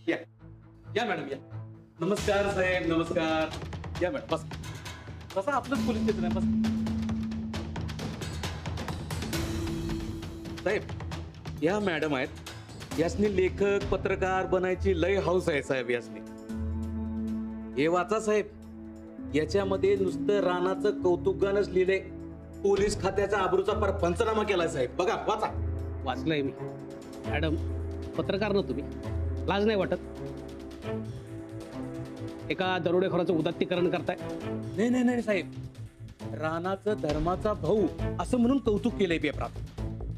या या मॅडम या. नमस्कार साहेब, नमस्कार. या मॅडम बस. बसा, आपलंच पोलीस स्टेशन आहे, बस. साहेब या मॅडम आहेत. यासनी लेखक पत्रकार बनायची लय हाऊस आहे साहेब यासनी. हे वाचा साहेब, याच्यामध्ये नुसतं राणाचं कौतुक गाणंच लिहिलंय. पोलीस खात्याचा आबरूचा पर पंचनामा केलाय साहेब. बघा वाचा. वाचलंय मी. मॅडम पत्रकार ना तुम्ही, लाज नाही वाटत? एका दरोडेखोराचं उदात्तीकरण करताय. नाही नाही नाही साहेब, राणाचं धर्माचा भाऊ असं म्हणून कौतुक केलंय पेपरात.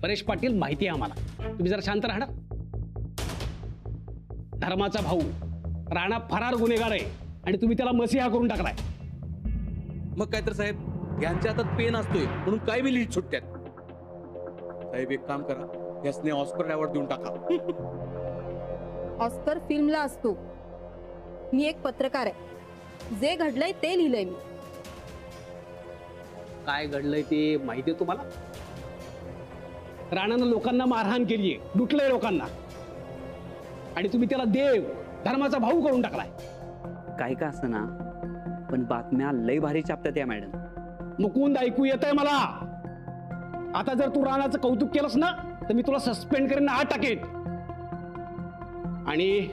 परेश पाटील, माहिती आहे आम्हाला. तुम्ही जरा शांत राहा ना. धर्माचा भाऊ राणा फरार गुन्हेगार आहे आणि तुम्ही त्याला मसीहा करून टाकलाय. मग काय तर साहेब, यांच्या हातात पेन असतोय म्हणून काय बी लीड सुटत्यात. साहेब एक काम करा, यासने ऑस्कर अवॉर्ड देऊन टाका. ऑस्कर फिल्मला असतो. मी एक पत्रकार आहे. जे घडलंय ते लिहिलंय मी. काय घडलंय ते माहिती आहे तुम्हाला? राणानं लोकांना मारहाण केलीये, लुटलंय लोकांना, आणि तुम्ही त्याला देव धर्माचा भाऊ करून टाकलाय. काय का असं ना, पण बातम्या लय भारी छापतात या मॅडम. मुकुंद, ऐकू येतंय मला. आता जर तू राणाचं कौतुक केलंस ना, तर मी तुला सस्पेंड करेन, आत टाकेन. आणि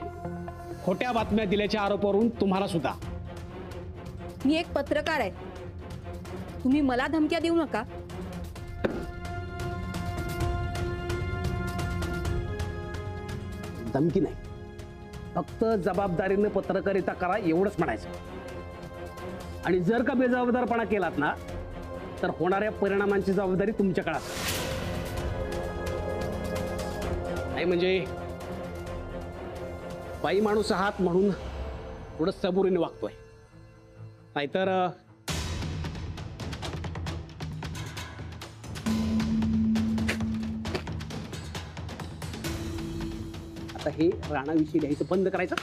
खोट्या बातम्या दिल्याच्या आरोपावरून तुम्हाला सुद्धा. मी एक पत्रकार आहे. तुम्ही मला धमक्या देऊ नका. धमकी नाही, फक्त जबाबदारीने पत्रकारिता करा एवढंच म्हणायचं. आणि जर का बेजबाबदारपणा केलात ना, तर होणाऱ्या परिणामांची जबाबदारी तुमच्याकडे असेल. नाही म्हणजे बाई माणूस आहात म्हणून थोडं सबुरीने वागतोय, नाहीतर आता हे राणाविषयी लिहायचं बंद करायचं,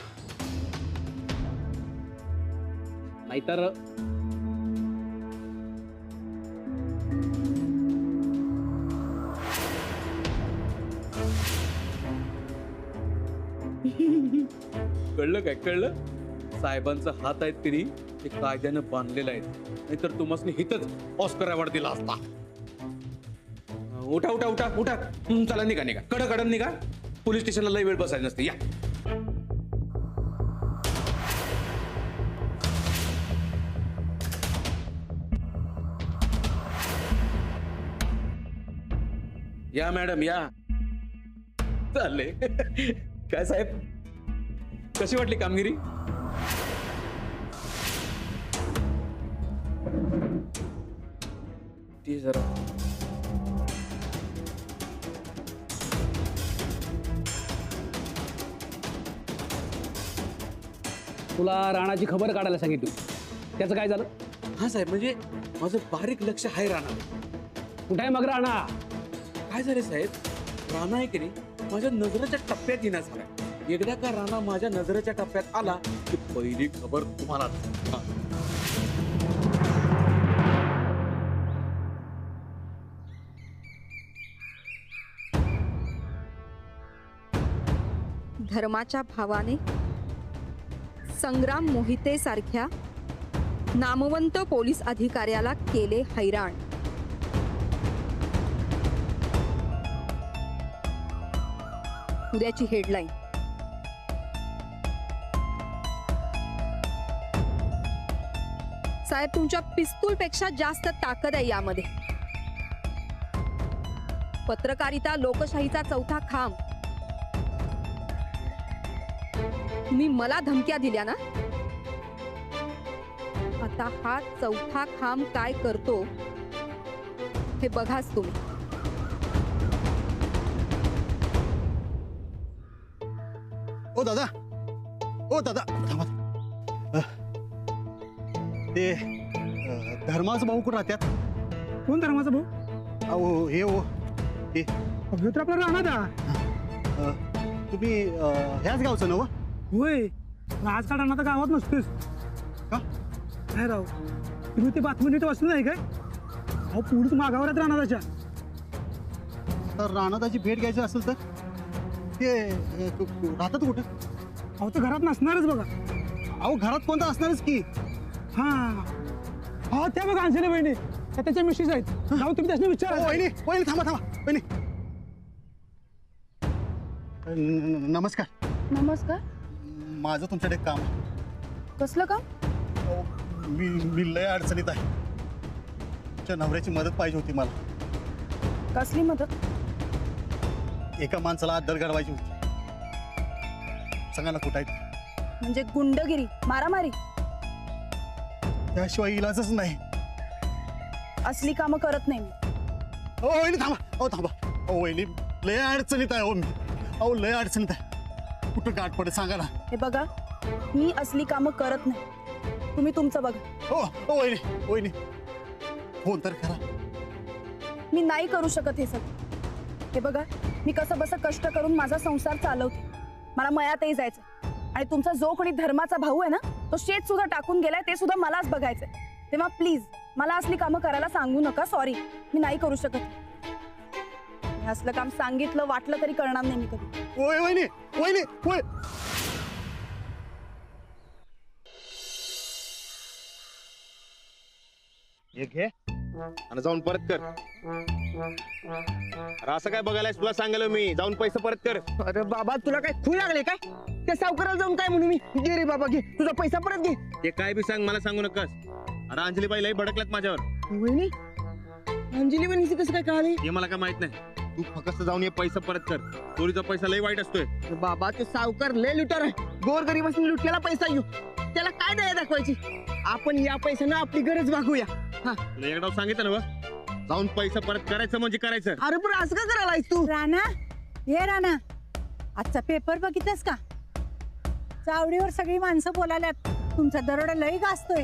नाहीतर कळलं काय? कळलं? साहेबांचा हात आहेत तिने ते कायद्यानं बांधलेलं आहे, नाहीतर तुम्हाला हिथच ऑस्कर अवॉर्ड दिला असता. उठा उठा उठा उठा. चला निघा निघा, कडकडन निघा. पोलीस स्टेशनला लई वेळ बसायला नसते. या या मॅडम या. चालले. काय साहेब, कशी वाटली कामगिरी? ती जरा तुला राणाची खबर काढायला सांगितली, त्याचं काय झालं? हा साहेब, म्हणजे माझं बारीक लक्ष आहे राणा. कुठे आहे मग राणा? काय झालं साहेब, राणा आहे की नाही माझ्या नजरेच्या टप्प्यात येणार झाला. एकदा का राणा माझ्या नजरेच्या टप्प्यात आला की पहिली खबर तुम्हाला. धर्माच्या भावाने संग्राम मोहिते सारख्या नामवंत पोलीस अधिकाऱ्याला केले हैराण. उद्याची हेडलाईन. साहेब, तुमच्या पिस्तूलपेक्षा जास्त ताकद आहे यामध्ये. पत्रकारिता लोकशाहीचा चौथा खांब. तुम्ही मला धमक्या दिल्या ना, आता हा चौथा खांब काय करतो हे बघाच तुम्ही. ओ दादा, ओ दादा थांबा. ते धर्माचा भाऊ कुठं राहत्यात? कोण धर्माचा भाऊ? अहो हे हो हे ह्यो तर आपला राणा दा. तुम्ही ह्याच गावचं नव? होय, पण आजकाल राणा तर गावात नसतेस का? काय राव, तुम्ही ते बातमी नीट वाचलं नाही काय? अहो पोलीस मागावर आहेत राणादाच्या. तर राणादाची भेट घ्यायची असेल तर ते राहतात कुठं? अहो तर घरात नसणारच बघा. अहो घरात कोणता असणारच की. हा हा त्या बघा अंजली बहिणी त्या त्याच्या मिशीज आहेत. जाऊ तुम्ही त्याच्याने विचारा. वहिनी वहिनी थांबा वहिनी. नमस्कार. नमस्कार. माझं तुमच्याकडे एक काम आहे. कसलं काम? अहो, मी लय अडचणीत आहे. तुमच्या नवऱ्याची मदत पाहिजे होती मला. कसली मदत? एका माणसाला दर घडवायची होती. सांगा ना कुठं आहे. म्हणजे गुंडगिरी, मारामारी? त्याशिवाय इलाजच नाही. असली कामं करत नाही मी. हो वहिनी थांबा. अहो थांबा. अहो वहिनी लय अडचणीत आहे. हो मी अहो लय अडचणीत आहे. कुठं गाठ पडे सांगा ना. हे बघा, मी असली कामं करत नाही. तुम्ही तुमचं बघा. हो हो वहिनी वहिनी फोन तर करा. मी नाही करू शकत हे सगळं. हे बघा, मी कसं बसं कष्ट करून माझा संसार चालवते. मला मयातही जायचं. आणि तुमचा जो कोणी धर्माचा भाऊ आहे ना, तो शेत सुद्धा टाकून गेलाय, ते सुद्धा मलाच बघायचंय. तेव्हा प्लीज मला असली कामं करायला सांगू नका. सॉरी, मी नाही करू शकत. हे असलं काम सांगितलं वाटलं तरी करणार नाही मी कधी. ओय वहिनी वहिनी ओय. हे घे आणि जाऊन परत कर. अरे असं काय बघायलास, तुला सांगायला मी जाऊन पैसे परत कर. अरे बाबा तुला काय खूप लागले काय? त्या सावकाराला जाऊन काय म्हणू मी? घे रे बाबा घे, तुझा पैसा परत घे. ते काय बी सांग, मला सांगू नकस. अरे अंजलीबाई लई भडकल्यात माझ्यावर. वहिनी अंजली बहिणीचं कसं काय कळाले? हे मला काय माहित नाही. तू फक्त जाऊन ये पैसा परत कर. चोरीचा पैसा लई वाईट असतोय. अरे बाबा ते सावकार लय लुटार आहे. गोर गरीबासून लुटलेला पैसा येऊ, त्याला काय दया दाखवायची? आपण या पैशानं आपली गरज भागूया. हा तुला एकदा सांगितलं ना, जाऊन पैसा परत करायचं म्हणजे करायचं. अरे पण असं काय करायला तू? राणा, ये राणा, आजचा पेपर बघितलास का? चावडीवर सगळी माणसं बोलाल्यात तुमचा दरोडा लई गाजतोय.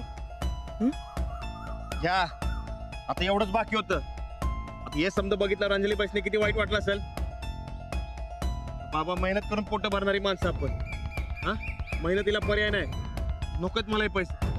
घ्या आता एवढंच बाकी होतं. आता हे समजा बघितलं अंजली पैसे किती वाईट वाटलं असेल. बाबा मेहनत करून पोट भरणारी माणसं आपण. हा मेहनतीला पर्याय नाही. नकोत मला हे पैसे.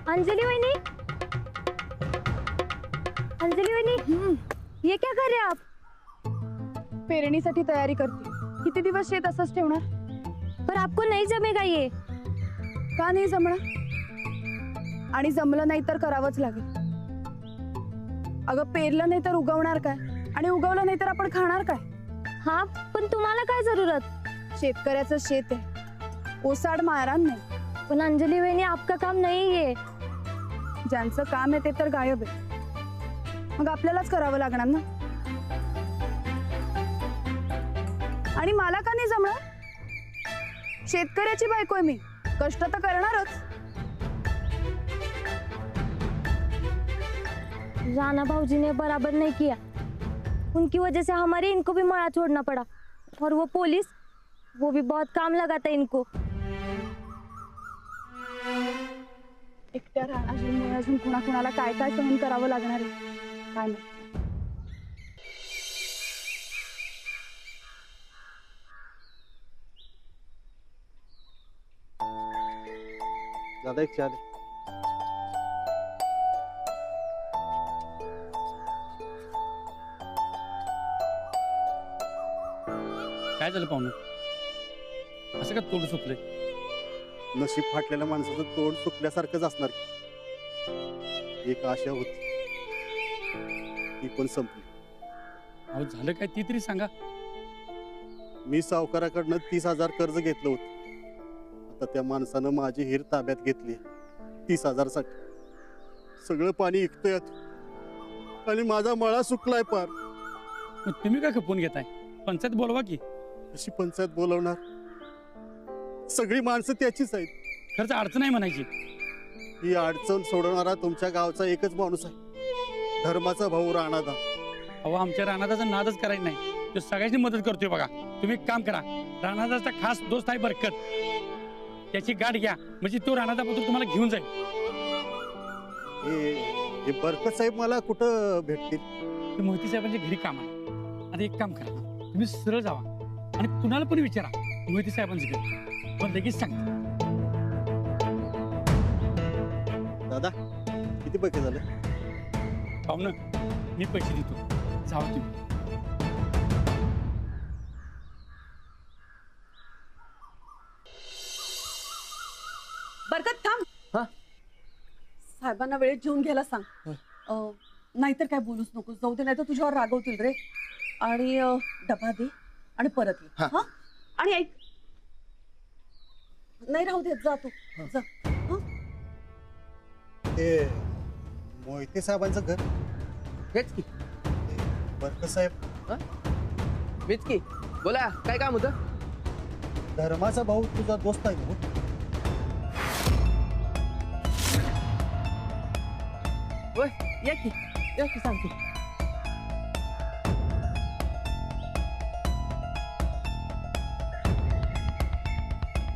अंजलि वहिनी, अंजलि वहिनी, ये क्या कर रहे आप? पेरणीसाठी तयारी करते. किती दिवस शेत असंच ठेवणार? पर आपको नहीं जमेगा ये. का नाही जमणार? आणि जमलं नाही तर करावंच लागेल. अगं पेरलं नाही तर उगवणार काय? आणि उगवलं नाही तर आपण खाणार काय? हाँ, पण तुम्हाला काय जरूरत? शेतकऱ्याचं शेत आहे, ओसाड मारान नाही. पण अंजलि वहिनी, आपका काम नहीं है. ज्यांचं काम आहे ते तर गायब आहे. मग आपल्यालाच करावं लागणार ना. आणि मला का नाही जमणार? शेतकऱ्याची बायको आहे मी, कष्ट तर करणारच. राणा भाऊजी ने बराबर नहीं किया. उनकी वजह से हमारे इनको भी मरा छोड़ना पड़ा. और वो पुलिस वो भी बहुत काम लगा था इनको। एकट्या राणाजीमुळे अजून कुणाकुणाला काय काय सहन करावं लागणार आहे काय नाही. दादा एक चहा दे. काय झालं पाहुणं? असं का तोड सुटलंय? नशीब फाटलेल्या माणसाचं तोंड चुकल्यासारखंच असणार. एक आशा होती ती पण संपली. अहो झालं काय ती तरी सांगा. मी सावकाराकडनं 30,000 कर्ज घेतलं होतं. आता त्या माणसानं माझी हिर ताब्यात घेतली 30,000 साठी. सगळं पाणी इकतोय आणि माझा मळा सुकलाय पार. मग तुम्ही काय खपून घेताय? पंचायत बोलवा की. कशी पंचायत बोलवणार? सगळी माणसं त्याचीच आहेत. खरंच अडचण आहे म्हणायची. ही अडचण सोडवणारा तुमच्या गावचा एकच माणूस आहे, धर्माचा भाऊ राणादा. अहो आमच्या राणादाचा नादच करायचा नाही. तो सगळ्यांची मदत करतोय बघा. तुम्ही एक काम करा, राणादाचा खास दोस्त आहे बरकत, त्याची गाठ घ्या म्हणजे तो राणादाबद्दल तुम्हाला घेऊन जाईल. हे बरकत साहेब मला कुठं भेटतील? ते मोहिते साहेबांच्या घरी काम आहे. आता एक काम करा, तुम्ही सरळ जावा आणि कुणाला पण विचारा मोहिते साहेबांचं घर, पण लगेच सांगा. दादा किती पैसे झाले? पाहुणं मी पैसे देतो, जावा तुम्ही. बरकत थांब. हा? साहेबांना वेळेत जेवून घ्यायला सांग. नाहीतर काय बोलूच नको. जाऊ दे, नाही तर तुझ्यावर रागवतील रे. आणि डबा दे आणि परत ये. हा. हा? आणि ऐक, नाही राहू देत, जा तू जा. ते मोहिते साहेबांचं घर हेच की. बरकत साहेब मीच की. बोला काय काम होतं? धर्माचा भाऊ तुझा दोस्त आहे हो? होय या की सांगतो.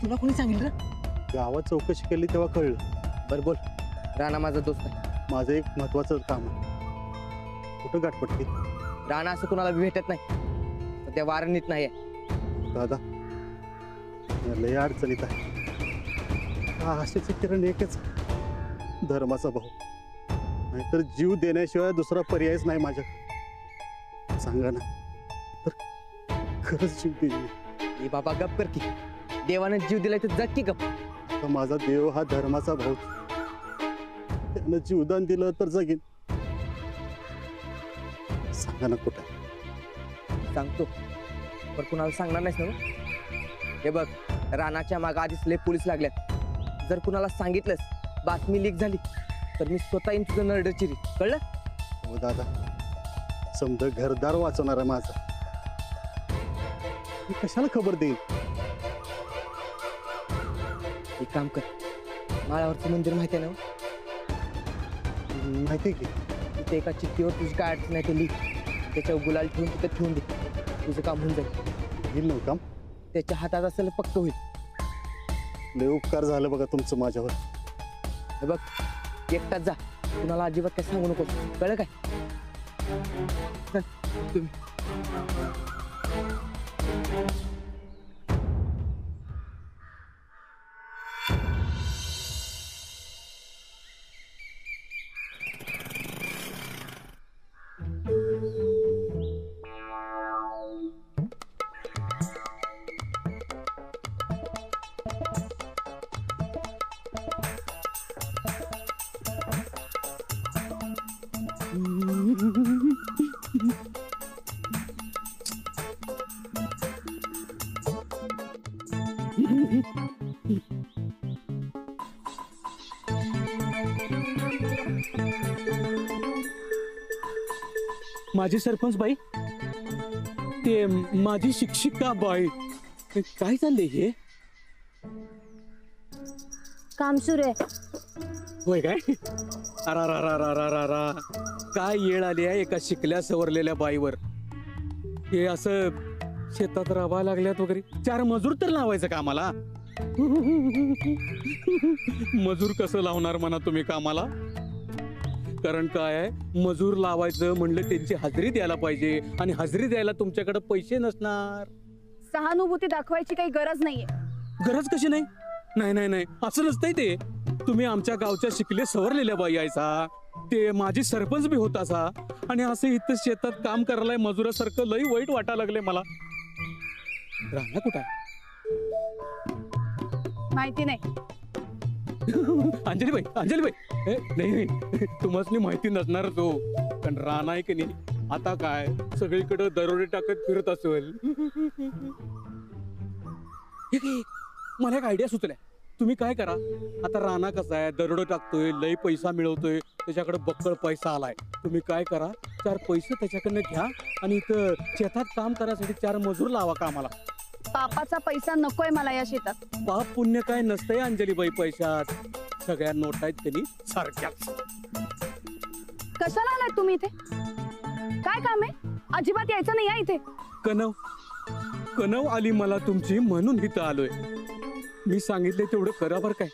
तुला कोणी सांगितलं? गावात चौकशी केली तेव्हा कळलं. बरं बोल. राणा माझा दोस्त आहे. माझं एक महत्वाचं काम आहे. कुठं गाठ पडते? राणा असं कोणाला भेटत नाही, सध्या वारणीत नाही. दादा लय अडचणीत आहे. आशेचे किरण एकच, धर्माचा भाऊ. नाहीतर जीव देण्याशिवाय दुसरा पर्यायच नाही माझ्याकडे. सांगा ना, तर खरंच जीव देईन. ए बाबा गप कर की. देवानं जीव दिलाय तर जग की गप. तर माझा देव हा धर्माचा भाऊ. त्यानं जीवदान दिलं तर जगीन. सांगा ना कुठं? सांगतो, पण कुणाला सांगणार नाहीस ना? हे बघ, रानाच्या मागे आधीच लय पोलीस लागल्यात. जर कुणाला सांगितलंस, बातमी लीक झाली, तर मी स्वतः येईन तुझं नरड चिरी. कळलं? हो दादा, समजा घरदार वाचवणार आहे माझा. मी कशाला खबर देईन? एक काम कर, माळावरचं मंदिर माहिती आहे ना? माहिती की. तिथे एका चिठ्ठीवर तुझी काय अडचण आहे ते लिह. त्याच्यावर गुलाल ठेवून तिथे ठेवून दे. तुझं काम होऊन जाईल. येईल ना काम? त्याच्या हातात असेल पक्क होईल. लय उपकार झालं बघा तुमचं माझ्यावर. हे बघ, एकटाच जा, कुणाला अजिबात काय सांगू नको. कळलं काय? चल, तुम्ही माझी सरपंच बाई, ते माझी शिक्षिका बाई, काय चाललंय हे? काम सुरू आहे. होय काय? अरा काय येळ आली आहे एका शिकल्या सवरलेल्या बाईवर. हे असं शेतात राबायला लागल्यात वगैरे 4 मजूर तर लावायचं कामाला. मजूर कसं लावणार म्हणा तुम्ही कामाला? कारण काय आहे, मजूर लावायचं म्हणलं त्यांची हजेरी द्यायला पाहिजे आणि हजेरी द्यायला तुमच्याकडे पैसे नसणार. सहानुभूती दाखवायची काही गरज नाहीये. गरज कशी नाही? नाही नाही नाही, असं नसतंय ते. तुम्ही आमच्या गावच्या शिकले सवरलेल्या बाई आहेसा, ते माझी सरपंच बी होतासा आणि असं इथं शेतात काम करायला मजुरासारखं लई वाईट वाटायला लागले मला. राणा कुठं आहे? माहिती नाही. अंजलीबाई, अंजलीबाई, नाही नाही, तुम्हाला माहिती नसणार तो, कारण राणा आहे की नाही आता काय सगळीकडे दरोडे टाकत फिरत असेल. मला एक आयडिया सुचलाय. तुम्ही काय करा, आता राणा कसा आहे, दरोडे टाकतोय, लई पैसा मिळवतोय, त्याच्याकडे बक्कळ पैसा आलाय. तुम्ही काय करा, 4 पैसे त्याच्याकडनं घ्या आणि इथं शेतात काम करायसाठी 4 मजूर लावा कामाला. पापाचा पैसा नकोय मला या शेतात. पाप पुण्य काय नसतंय अंजलीबाई पैशात, सगळ्या नोट आहेत त्यांनी सारख्याच. कशाला आलाय तुम्ही इथे? काय काम आहे? अजिबात यायचं नाही या इथे. कनव कनव आली मला तुमची म्हणून इथं आलोय. मी सांगितले तेवढं करा बर काय.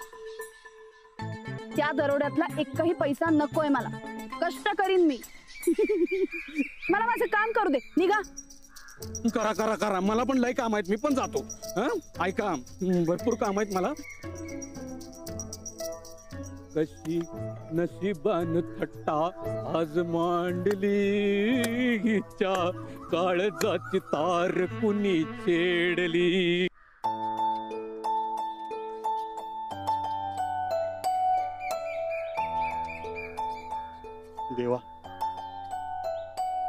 त्या दरोड्यातला एकही पैसा नकोय मला. कष्ट करीन मी. मला माझं काम करू दे. निघा. करा करा करा, मला पण लय काम आहेत, मी पण जातो. ऐका, भरपूर काम आहेत मला. कशी नशिबान थट्टा आज मांडली, हिच्या काळजाची तार कुणी छेडली. देवा,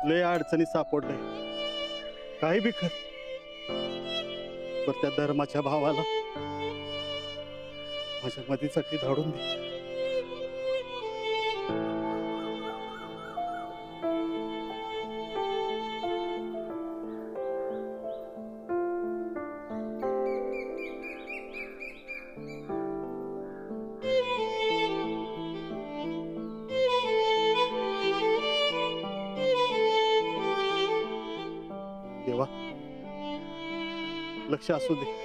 लय अडचणी सापडले, काही बी कर, पण त्या धर्माच्या भावाला माझ्या मदतीसाठी धाडून दे. देवा, लक्ष असू दे.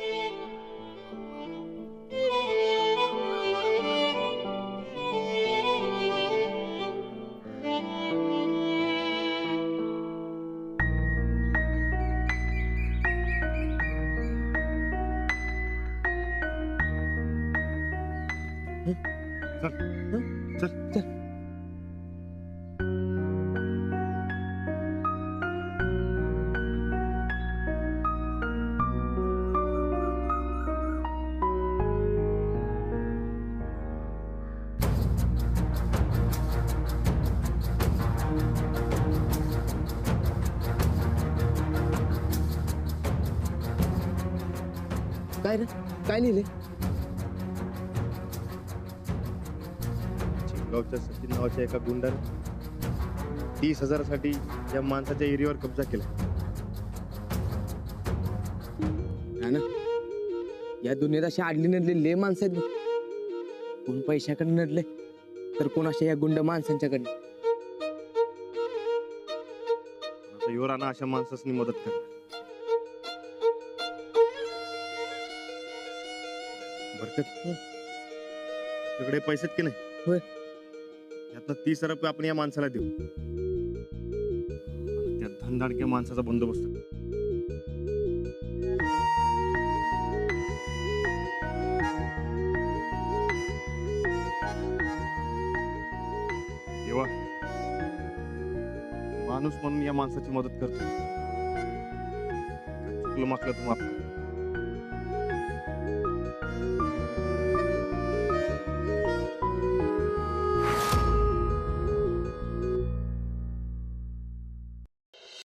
चल चल चल. काय रे, काय लिहिले? गावच्या सचिन नावाच्या एका गुंडाने 30,000साठी या माणसाच्या एरियावर कब्जा केला. ना या दुनियेत अशी आडली नडलेली माणसं आहेत बघ. कोण पैशाकडे नडले तर कोण अशा या गुंड माणसांच्याकडे. आता यो राणा अशा माणसासनी मदत कर. बरकत, तुझ्याकडे पैसे आहेत की नाही? होय. यातनं 30 रुपये आपण या माणसाला देऊ. त्या धनदाडक्या माणसाचा बंदोबस्त कर. देवा, माणूस म्हणून या माणसाची मदत करतो. चुकलं मागलं तर माफ कर.